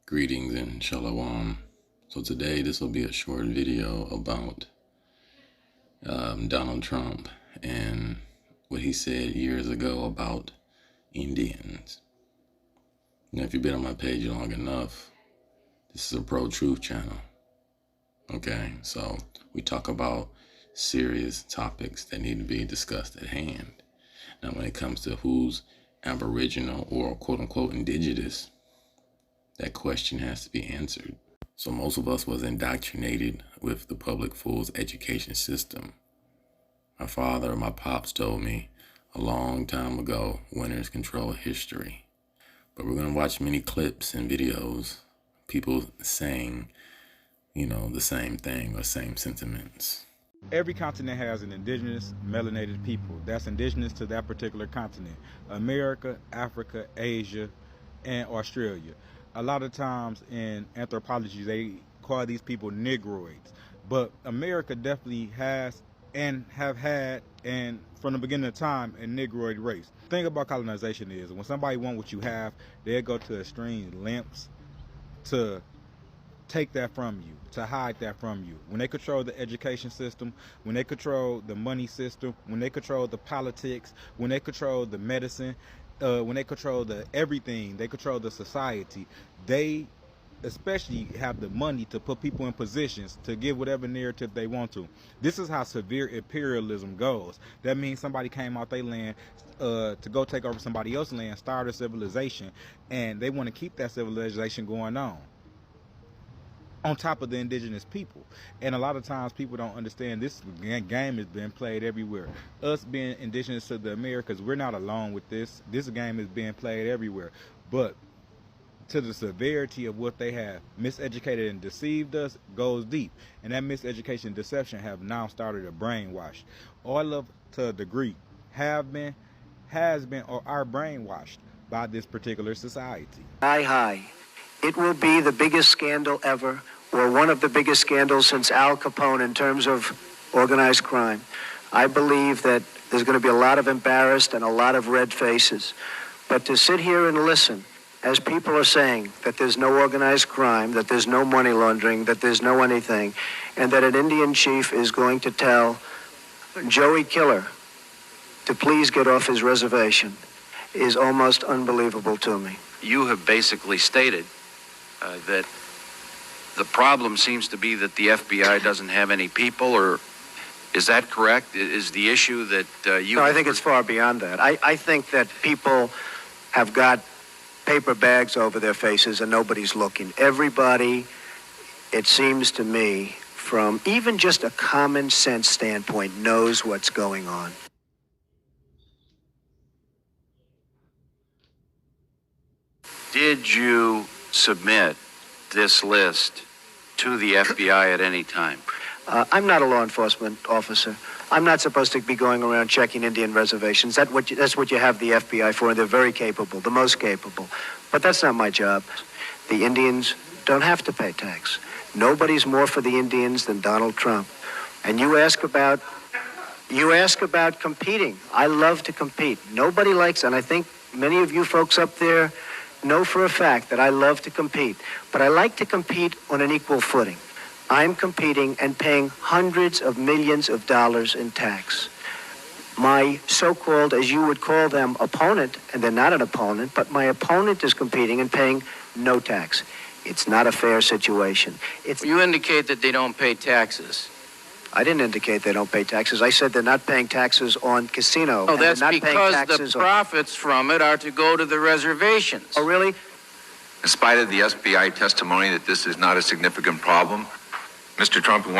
Greetings and shalom. So today this will be a short video about Donald Trump and what he said years ago about Indians. Now, if you've been on my page long enough, this is a pro-truth channel. Okay, so we talk about serious topics that need to be discussed at hand. Now, when it comes to who's Aboriginal or quote-unquote indigenous, that question has to be answered. So most of us was indoctrinated with the public schools education system. My father or my pops told me a long time ago, winners control history. But we're going to watch many clips and videos, people saying, the same thing or same sentiments. Every continent has an indigenous melanated people that's indigenous to that particular continent. America, Africa, Asia, and Australia. A lot of times in anthropology, they call these people Negroids. But America definitely has and have had, and from the beginning of time, a Negroid race. The thing about colonization is when somebody wants what you have, they'll go to extreme lengths to take that from you, to hide that from you. When they control the education system, when they control the money system, when they control the politics, when they control the medicine, when they control the everything, they control the society. They especially have the money to put people in positions to give whatever narrative they want to. This is how severe imperialism goes. That means somebody came out their land to go take over somebody else's land, start a civilization, and they want to keep that civilization going on top of the indigenous people. And a lot of times people don't understand this game has been played everywhere. Us being indigenous to the Americas, we're not alone with this. This game is being played everywhere. But to the severity of what they have miseducated and deceived us goes deep. And that miseducation and deception have now started a brainwash. All of to a degree have been, has been, or are brainwashed by this particular society. Hi. It will be the biggest scandal ever, or one of the biggest scandals since Al Capone in terms of organized crime. I believe that there's going to be a lot of embarrassed and a lot of red faces. But to sit here and listen, as people are saying that there's no organized crime, that there's no money laundering, that there's no anything, and that an Indian chief is going to tell Joey Killer to please get off his reservation is almost unbelievable to me. You have basically stated that the problem seems to be that the FBI doesn't have any people, or is that correct? Is the issue that you... No, I think it's far beyond that. I think that people have got paper bags over their faces and nobody's looking. Everybody, it seems to me, from even just a common sense standpoint, knows what's going on. Did you submit this list to the FBI at any time? I'm not a law enforcement officer. I'm not supposed to be going around checking Indian reservations. That's what you have the FBI for, and they're very capable, the most capable. But that's not my job. The Indians don't have to pay tax. Nobody's more for the Indians than Donald Trump. And you ask about competing. I love to compete. Nobody likes, and I think many of you folks up there know for a fact that I love to compete, but I like to compete on an equal footing. I'm competing and paying hundreds of millions of dollars in tax. My so-called, as you would call them, opponent, and they're not an opponent, but my opponent is competing and paying no tax. It's not a fair situation. You indicate that they don't pay taxes. I didn't indicate they don't pay taxes. I said they're not paying taxes on casino. Oh, that's because the profits from it are to go to the reservations. Oh, really? In spite of the FBI testimony that this is not a significant problem, Mr. Trump, in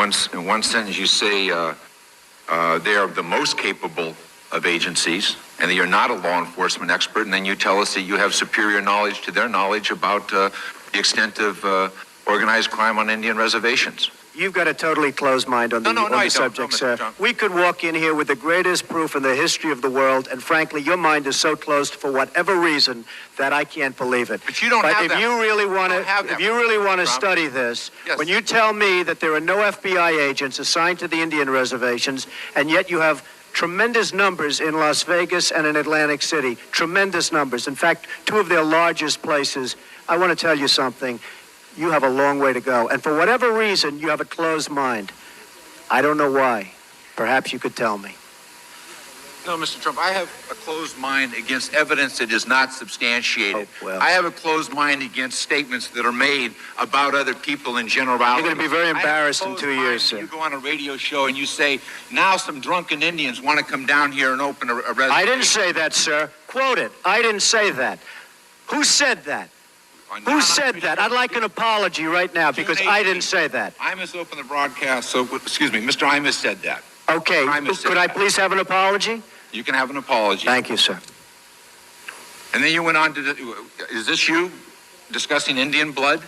one sentence you say they are the most capable of agencies and that you're not a law enforcement expert, and then you tell us that you have superior knowledge to their knowledge about the extent of organized crime on Indian reservations. You've got a totally closed mind on the subject, sir. We could walk in here with the greatest proof in the history of the world, and frankly, your mind is so closed for whatever reason that I can't believe it. But you don't have that. If you really want to study this, yes. When you tell me that there are no FBI agents assigned to the Indian reservations, and yet you have tremendous numbers in Las Vegas and in Atlantic City, tremendous numbers. In fact, two of their largest places. I want to tell you something. you have a long way to go. And for whatever reason, you have a closed mind. I don't know why. Perhaps you could tell me. No, Mr. Trump, I have a closed mind against evidence that is not substantiated. Oh, well. I have a closed mind against statements that are made about other people in generality. You're going to be very embarrassed in 2 years, sir. You go on a radio show and you say, now some drunken Indians want to come down here and open a reservation. I didn't say that, sir. Quote it. I didn't say that. Who said that? Who said that? I'd like an apology right now because I didn't say that. Imus opened the broadcast, so, excuse me, Mr. Imus said that. Okay. Could I please have an apology? You can have an apology. Thank you, sir. And then you went on to, is this you discussing Indian blood?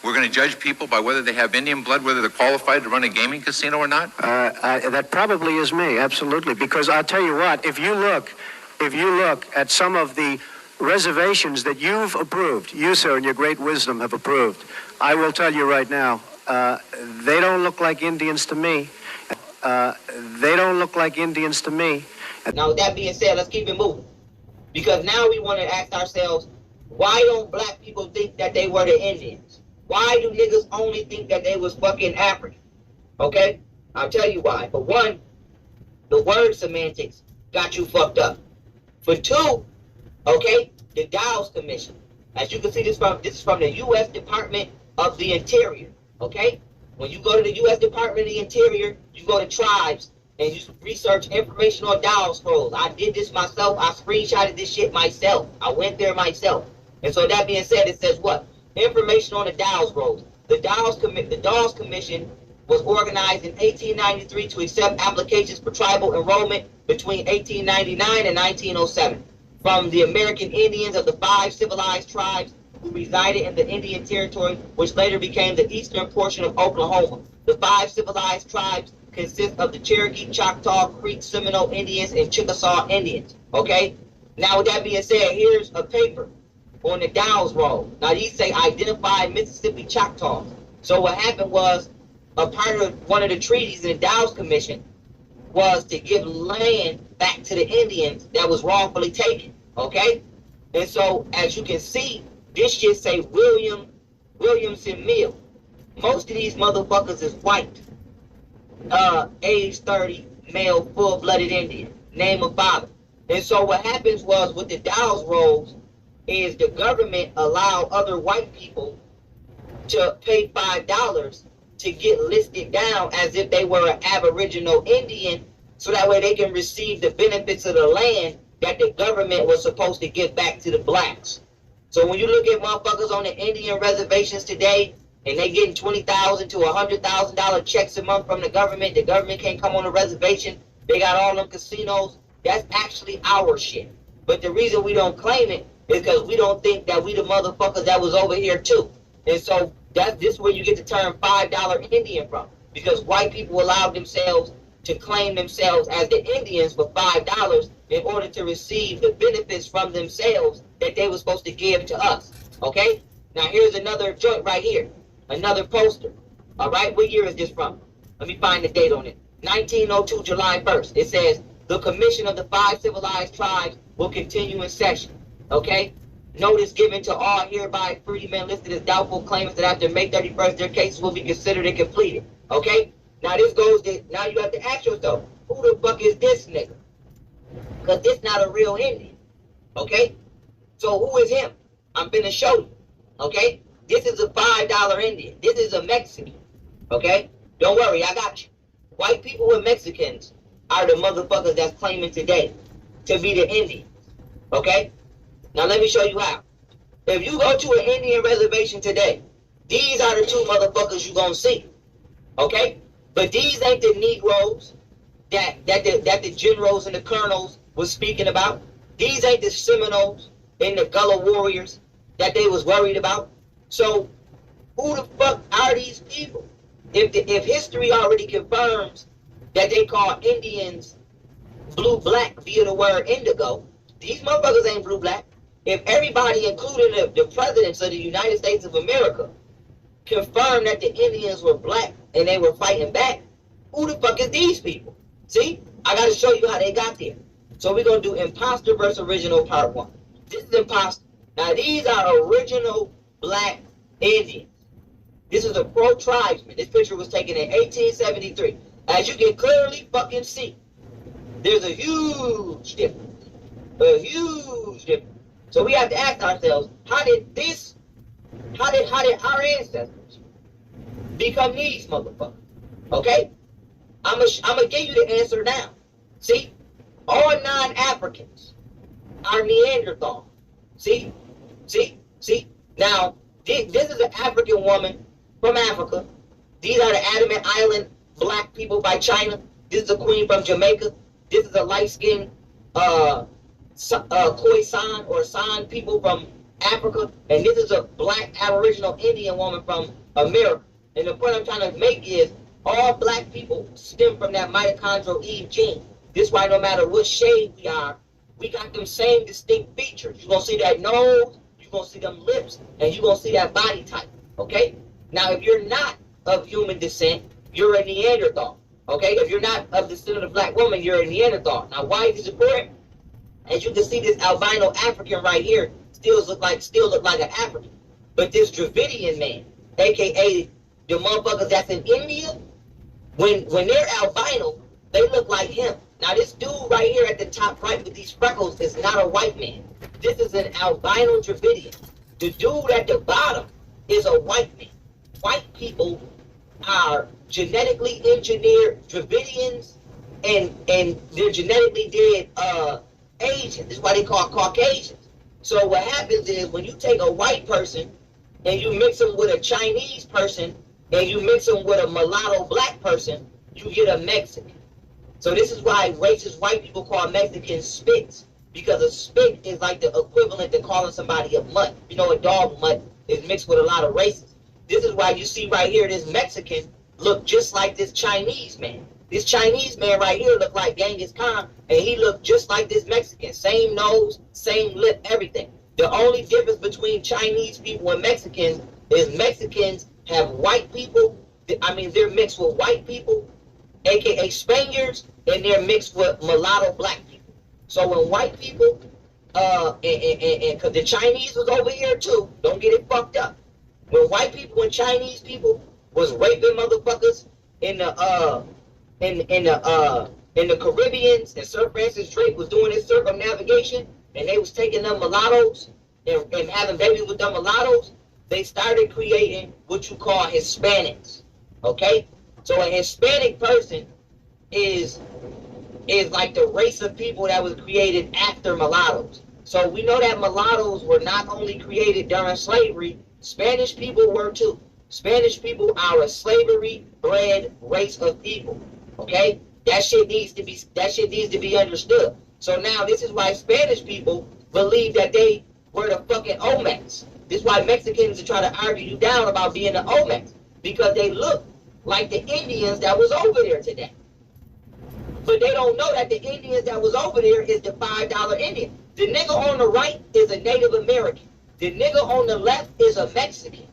We're going to judge people by whether they have Indian blood, whether they're qualified to run a gaming casino or not? That probably is me, absolutely. Because I'll tell you what, if you look at some of the reservations that you've approved, you, sir, in your great wisdom have approved, I will tell you right now, they don't look like Indians to me. They don't look like Indians to me. Now, with that being said, let's keep it moving. Because now we want to ask ourselves, why don't black people think that they were the Indians? Why do niggas only think that they was fucking African? Okay? I'll tell you why. For one, the word semantics got you fucked up. For two, okay, the Dow's Commission. As you can see, this is from the U.S. Department of the Interior. Okay? When you go to the U.S. Department of the Interior, you go to tribes, and you research information on Dow scrolls. I did this myself. I screenshotted this shit myself. I went there myself. And so that being said, it says what? Information on the Dow scrolls. The Dawes Commission was organized in 1893 to accept applications for tribal enrollment between 1899 and 1907 from the American Indians of the 5 civilized tribes who resided in the Indian Territory, which later became the eastern portion of Oklahoma. The 5 civilized tribes consist of the Cherokee, Choctaw, Creek, Seminole Indians, and Chickasaw Indians. Okay? Now, with that being said, here's a paper on the Dow's roll. Now, these say identify Mississippi Choctaws. So what happened was, a part of one of the treaties in the Dow's Commission was to give land back to the Indians that was wrongfully taken. Okay? And so, as you can see, this shit say Williamson Mill. Most of these motherfuckers is white. Age 30, male, full-blooded Indian, name of father. And so what happens was with the Dow's rolls is the government allowed other white people to pay $5 to get listed down as if they were an Aboriginal Indian, so that way they can receive the benefits of the land that the government was supposed to give back to the blacks. So when you look at motherfuckers on the Indian reservations today, and they getting $20,000 to $100,000 checks a month from the government can't come on the reservation, they got all them casinos, that's actually our shit. But the reason we don't claim it is because we don't think that we the motherfuckers that was over here too. And so this is where you get the term $5 Indian from, because white people allowed themselves to claim themselves as the Indians for $5 in order to receive the benefits from themselves that they were supposed to give to us. Okay? Now here's another joint right here. Another poster. All right, what year is this from? Let me find the date on it. 1902, July 1st. It says, the Commission of the 5 Civilized Tribes will continue in session. Okay? Notice given to all hereby freedmen listed as doubtful claimants that after May 31st, their cases will be considered and completed. Okay? Now this goes to, now you have to ask yourself, who the fuck is this nigga? Because this not a real Indian. Okay? So who is him? I'm finna show you. Okay? This is a $5 Indian. This is a Mexican. Okay? Don't worry, I got you. White people and Mexicans are the motherfuckers that's claiming today to be the Indians. Okay? Now let me show you how. If you go to an Indian reservation today, these are the 2 motherfuckers you gonna see. Okay? But these ain't the Negroes that the generals and the colonels was speaking about. These ain't the Seminoles and the Gullah warriors that they was worried about. So, who the fuck are these people? If history already confirms that they call Indians blue-black via the word indigo, these motherfuckers ain't blue-black. If everybody, including the presidents of the United States of America, confirmed that the Indians were black and they were fighting back, who the fuck is these people? See? I gotta show you how they got there. So we're gonna do imposter versus original part 1. This is imposter. Now these are original black Indians. This is a pro-tribesman. This picture was taken in 1873. As you can clearly fucking see, there's a huge difference. A huge difference. So we have to ask ourselves, how did our ancestors become these motherfuckers? Okay? I'm gonna give you the answer now. See? All non-Africans are Neanderthal. See? Now, this is an African woman from Africa. These are the Andaman Island black people by China. This is a queen from Jamaica. This is a light-skinned Khoisan or San people from Africa. And this is a black Aboriginal Indian woman from America. And the point I'm trying to make is all black people stem from that mitochondrial Eve gene. This is why no matter what shade we are, we got them same distinct features. You're going to see that nose, you're going to see them lips, and you're going to see that body type. Okay? Now, if you're not of human descent, you're a Neanderthal. Okay? If you're not of the descent of a black woman, you're a Neanderthal. Now, why is this important? As you can see, this albino African right here still look like an African. But this Dravidian man, aka the motherfuckers that's in India, when they're albino, they look like him. Now this dude right here at the top right with these freckles is not a white man. This is an albino Dravidian. The dude at the bottom is a white man. White people are genetically engineered Dravidians, and they're genetically dead Asians. This is why they call Caucasians. So what happens is when you take a white person and you mix them with a Chinese person and you mix them with a mulatto black person, you get a Mexican. So this is why racist white people call Mexicans spits, because a spit is like the equivalent to calling somebody a mutt. You know, a dog mutt is mixed with a lot of races. This is why you see right here this Mexican look just like this Chinese man. This Chinese man right here look like Genghis Khan, and he looked just like this Mexican. Same nose, same lip, everything. The only difference between Chinese people and Mexicans is Mexicans have white people. I mean, they're mixed with white people, aka Spaniards, and they're mixed with mulatto black people. So when white people, because the Chinese was over here too, don't get it fucked up. When white people and Chinese people was raping motherfuckers in the Caribbeans, and Sir Francis Drake was doing his circumnavigation, and they was taking them mulattoes and having babies with them mulattoes, they started creating what you call Hispanics. Okay? So a Hispanic person is like the race of people that was created after mulattoes. So we know that mulattoes were not only created during slavery, Spanish people were too. Spanish people are a slavery-bred race of people. Okay? That shit needs to be understood. So now this is why Spanish people believe that they were the fucking Olmecs. This is why Mexicans are trying to argue you down about being the Olmecs, because they look like the Indians that was over there today. But they don't know that the Indians that was over there is the $5 Indian. The nigga on the right is a Native American. The nigga on the left is a Mexican.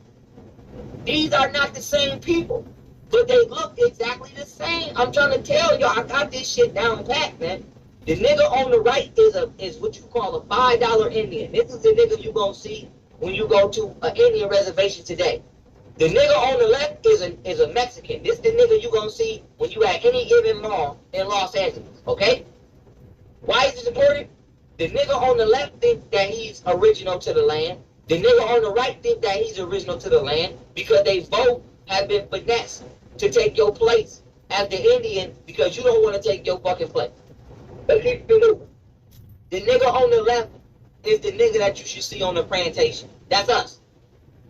These are not the same people, but they look exactly the same. I'm trying to tell y'all, I got this shit down pat, man. The nigga on the right is what you call a $5 Indian. This is the nigga you gonna see when you go to an Indian reservation today. The nigga on the left is a Mexican. This is the nigga you gonna see when you at any given mall in Los Angeles, okay? Why is this important? The nigga on the left thinks that he's original to the land. The nigga on the right thinks that he's original to the land, because they both have been finessed to take your place as the Indian, because you don't want to take your fucking place. But keep it moving. The nigga on the left is the nigga that you should see on the plantation. That's us.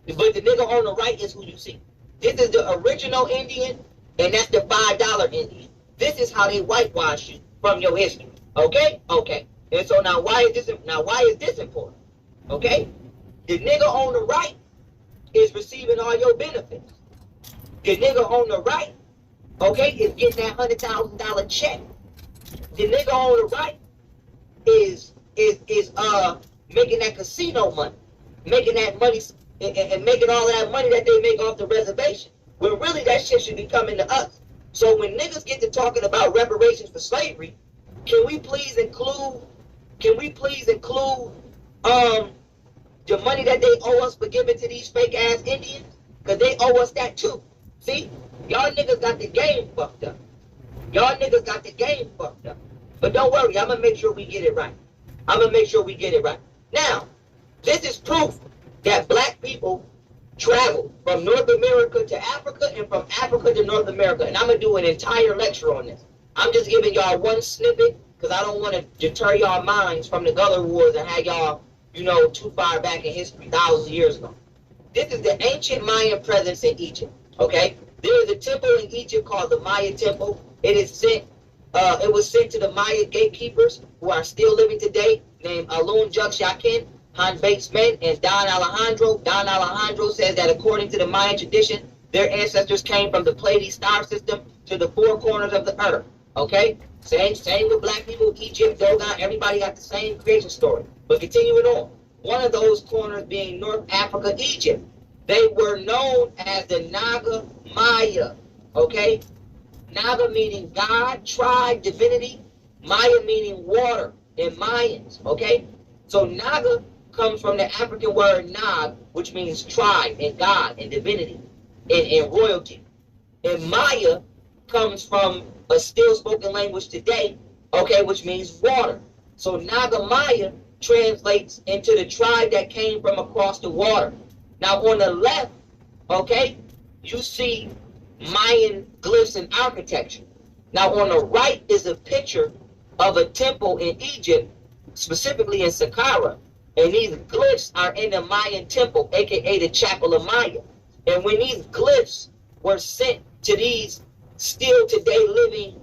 But the nigga on the right is who you see. This is the original Indian, and that's the $5 Indian. This is how they whitewash you from your history. Okay? Okay. And so now why is this important? Okay? The nigga on the right is receiving all your benefits. The nigga on the right, okay, is getting that $100,000 check. The nigga on the right is making that casino money, making that money and making all of that money that they make off the reservation. When really that shit should be coming to us. So when niggas get to talking about reparations for slavery, can we please include the money that they owe us for giving to these fake ass Indians? because they owe us that too. See, y'all niggas got the game fucked up. Y'all niggas got the game fucked up. But don't worry, I'm gonna make sure we get it right. I'm gonna make sure we get it right. Now, this is proof that black people traveled from North America to Africa and from Africa to North America. And I'm gonna do an entire lecture on this. I'm just giving y'all one snippet because I don't want to deter y'all minds from the Gullah Wars and have y'all, you know, too far back in history, thousands of years ago. This is the ancient Mayan presence in Egypt, okay? There is a temple in Egypt called the Maya Temple. It was sent to the Maya gatekeepers who are still living today, named Alun Jukshakin, Han Bates Men, and Don Alejandro. Don Alejandro says that according to the Mayan tradition, their ancestors came from the Pleiades star system to the four corners of the earth. Okay? Same with black people, Egypt, Dogon, everybody got the same creation story. But continuing on, one of those corners being North Africa, Egypt. They were known as the Naga Maya. Okay? Naga meaning God, tribe, divinity. Maya meaning water in Mayans. Okay? So Naga comes from the African word Nag, which means tribe and God and divinity and royalty. And Maya comes from a still spoken language today, okay, which means water. So Naga Maya translates into the tribe that came from across the water. Now on the left, okay, you see Mayan glyphs and architecture. Now on the right is a picture of a temple in Egypt, specifically in Saqqara. And these glyphs are in the Mayan temple, aka the Chapel of Maya. And when these glyphs were sent to these still today living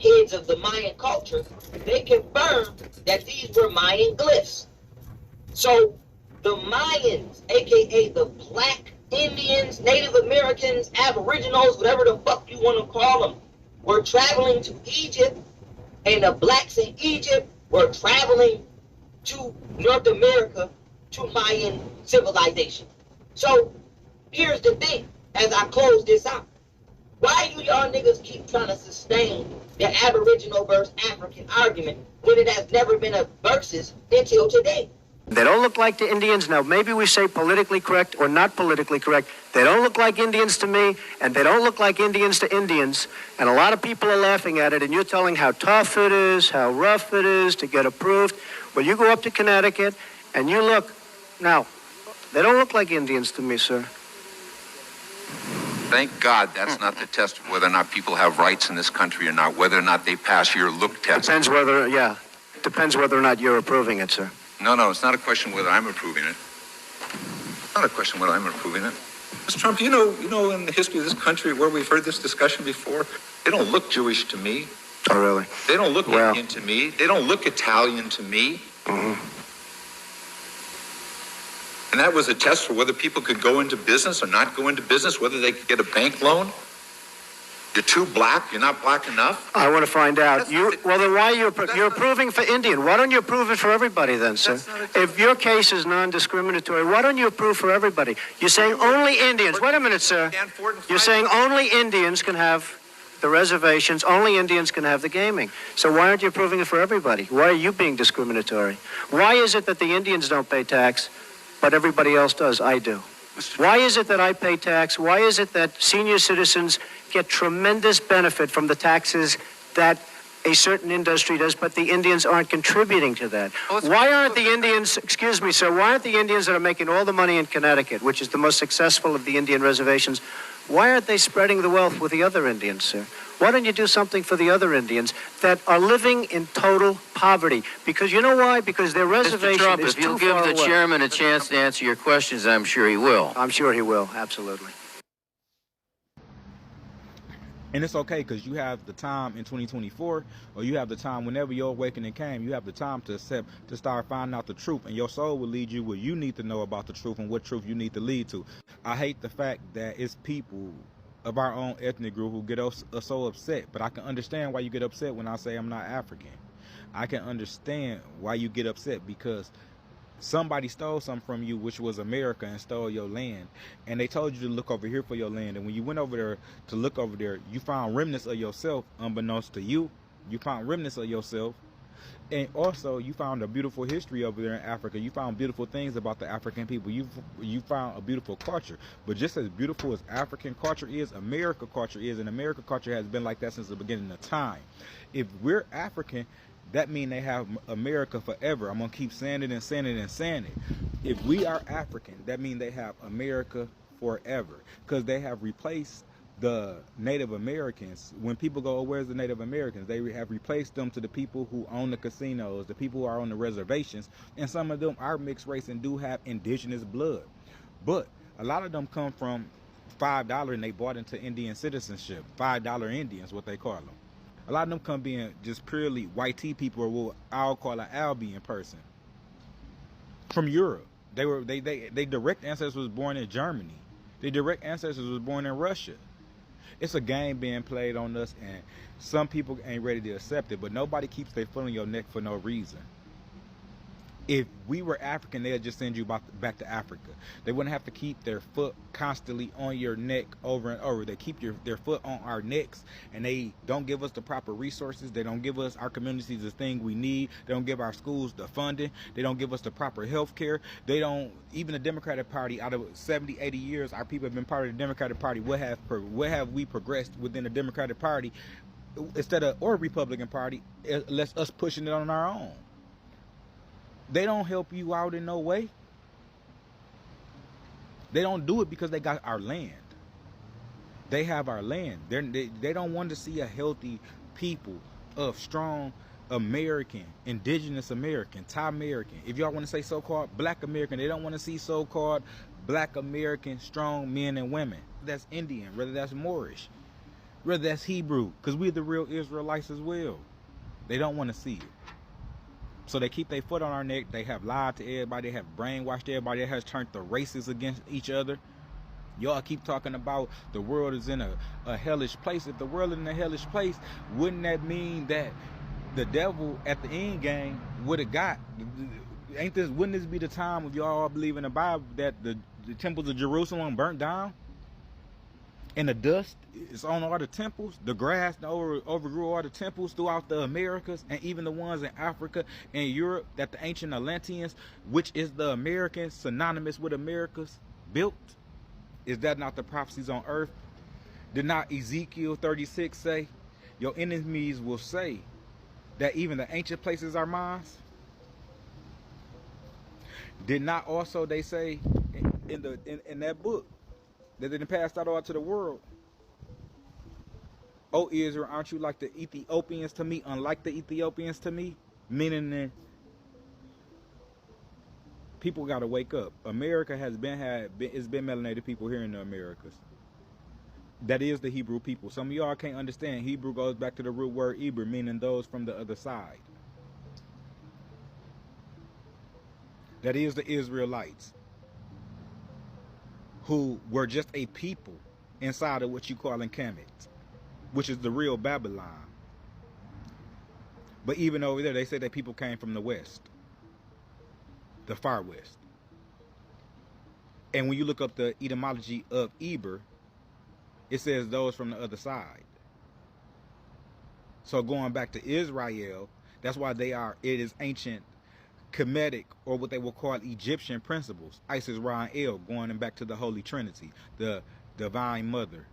heads of the Mayan culture, they confirmed that these were Mayan glyphs. So the Mayans, aka the black Indians, Native Americans, Aboriginals, whatever the fuck you want to call them, were traveling to Egypt, and the blacks in Egypt were traveling to North America, to Mayan civilization. So here's the thing, as I close this out. Why do y'all niggas keep trying to sustain the Aboriginal versus African argument when it has never been a versus until today? They don't look like the Indians. Now, maybe we say politically correct or not politically correct. They don't look like Indians to me, and they don't look like Indians to Indians. And a lot of people are laughing at it, and you're telling how tough it is, how rough it is to get approved. Well, you go up to Connecticut, and you look. Now, they don't look like Indians to me, sir. Thank God that's not the test of whether or not people have rights in this country or not, whether or not they pass your look test. Depends whether or not you're approving it, sir. No, it's not a question whether I'm approving it. It's not a question whether I'm approving it. Mr. Trump, you know, in the history of this country where we've heard this discussion before, they don't look Jewish to me. Oh, really? They don't look Indian to me. They don't look Italian to me. Mm-hmm. And that was a test for whether people could go into business or not go into business, whether they could get a bank loan. You're too black. You're not black enough. I want to find out. Well, then why you're approving for Indian? Why don't you approve it for everybody then, sir? If your case is non-discriminatory, why don't you approve for everybody? You're saying only Indians. Wait a minute, sir. You're saying only Indians can have the reservations. Only Indians can have the gaming. So why aren't you approving it for everybody? Why are you being discriminatory? Why is it that the Indians don't pay tax, but everybody else does? I do. Why is it that I pay tax? Why is it that senior citizens get tremendous benefit from the taxes that a certain industry does, but the Indians aren't contributing to that? Why aren't the Indians, excuse me, sir, why aren't the Indians that are making all the money in Connecticut, which is the most successful of the Indian reservations, why aren't they spreading the wealth with the other Indians, sir? Why don't you do something for the other Indians that are living in total poverty? Because you know why? Because their reservation Mr. Trump, is if you'll too give far the away. chairman a chance to answer your questions, I'm sure he will. I'm sure he will, absolutely. And it's okay, because you have the time in 2024, or you have the time whenever your awakening came, you have the time to accept, to start finding out the truth, and your soul will lead you where you need to know about the truth and what truth you need to lead to. I hate the fact that it's people of our own ethnic group who get us so upset, but I can understand why you get upset when I say I'm not African. I can understand why you get upset, because somebody stole something from you, which was America, and stole your land, and they told you to look over here for your land, and when you went over there to look over there, you found remnants of yourself. Unbeknownst to you, you found remnants of yourself And also, you found a beautiful history over there in Africa. You found beautiful things about the African people. You found a beautiful culture. But just as beautiful as African culture is, American culture is, and American culture has been like that since the beginning of time. If we're African, that means they have America forever. I'm gonna keep saying it and saying it and saying it. If we are African, that means they have America forever, because they have replaced the Native Americans. When people go, oh, where's the Native Americans? They have replaced them to the people who own the casinos, the people who are on the reservations, and some of them are mixed race and do have indigenous blood. But a lot of them come from $5 and they bought into Indian citizenship. $5 Indians, what they call them. A lot of them come being just purely white tea people, or what I'll call an Albion person from Europe. They direct ancestors was born in Germany. Their direct ancestors was born in Russia. It's a game being played on us, and some people ain't ready to accept it, but nobody keeps their foot on your neck for no reason. If we were African, they'd just send you back to Africa. They wouldn't have to keep their foot constantly on your neck over and over. They keep their foot on our necks, and they don't give us the proper resources. They don't give us our communities the thing we need. They don't give our schools the funding. They don't give us the proper health care. They don't, even the Democratic Party, out of 70, 80 years, our people have been part of the Democratic Party. What have we progressed within the Democratic Party instead of, or Republican Party, unless us pushing it on our own? They don't help you out in no way. They don't do it because they got our land. They have our land. They don't want to see a healthy people of strong American, indigenous American, Thai American. If y'all want to say so-called black American, they don't want to see so-called black American strong men and women. That's Indian, whether that's Moorish, whether that's Hebrew, because we're the real Israelites as well. They don't want to see it. So they keep their foot on our neck. They have lied to everybody. They have brainwashed everybody. They has turned the races against each other. Y'all keep talking about the world is in a hellish place. If the world is in a hellish place, wouldn't that mean that the devil at the end game would have got? Wouldn't this be the time if y'all all believe in the Bible that the temples of Jerusalem burnt down? And the dust is on all the temples. The grass overgrew all the temples throughout the Americas, and even the ones in Africa and Europe that the ancient Atlanteans, which is the Americans, synonymous with Americas, built. Is that not the prophecies on earth? Did not Ezekiel 36 say, your enemies will say that even the ancient places are mine? Did not also they say in that book that they passed out all to the world, oh Israel, aren't you like the Ethiopians to me, unlike the Ethiopians to me? Meaning that people got to wake up. America it's been melanated people here in the Americas. That is the Hebrew people. Some of y'all can't understand. Hebrew goes back to the root word Eber, meaning those from the other side. That is the Israelites, who were just a people inside of what you call in Kemet, which is the real Babylon. But even over there, they say that people came from the west, the far west. And when you look up the etymology of Eber, it says those from the other side. So going back to Israel, that's why it is ancient Kemetic, or what they will call Egyptian principles. Isis, Ra, and El, going back to the Holy Trinity, the Divine Mother.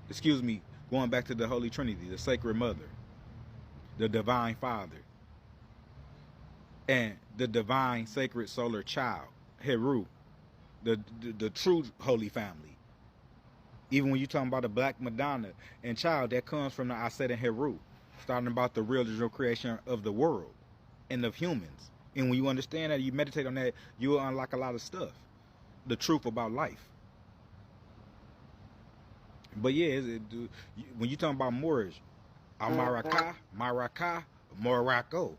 Excuse me, going back to the Holy Trinity, the Sacred Mother, the Divine Father, and the Divine Sacred Solar Child, Heru, the true Holy Family. Even when you're talking about the Black Madonna and child, that comes from the Aset and Heru, starting about the real original creation of the world and of humans. And when you understand that, you meditate on that, you will unlock a lot of stuff. The truth about life. But yeah, when you're talking about Moorish, Maracá, Morocco.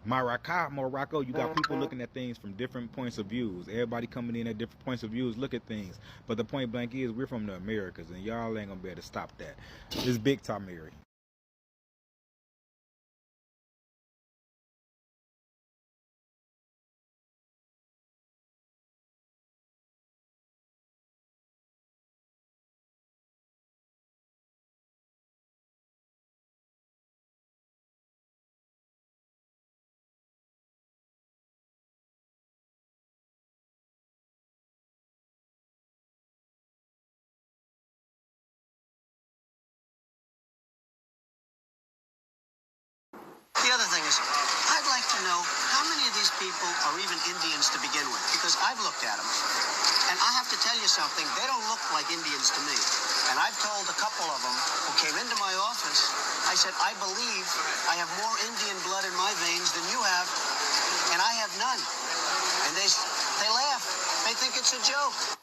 Maracá, Morocco, you got people looking at things from different points of views. Everybody coming in at different points of views, look at things. But the point blank is, we're from the Americas, and y'all ain't gonna be able to stop that. It's big time, Mary. other thing is, I'd like to know how many of these people are even Indians to begin with, because I've looked at them. And I have to tell you something, they don't look like Indians to me. And I've told a couple of them who came into my office, I said, I believe I have more Indian blood in my veins than you have, and I have none. And they laugh. They think it's a joke.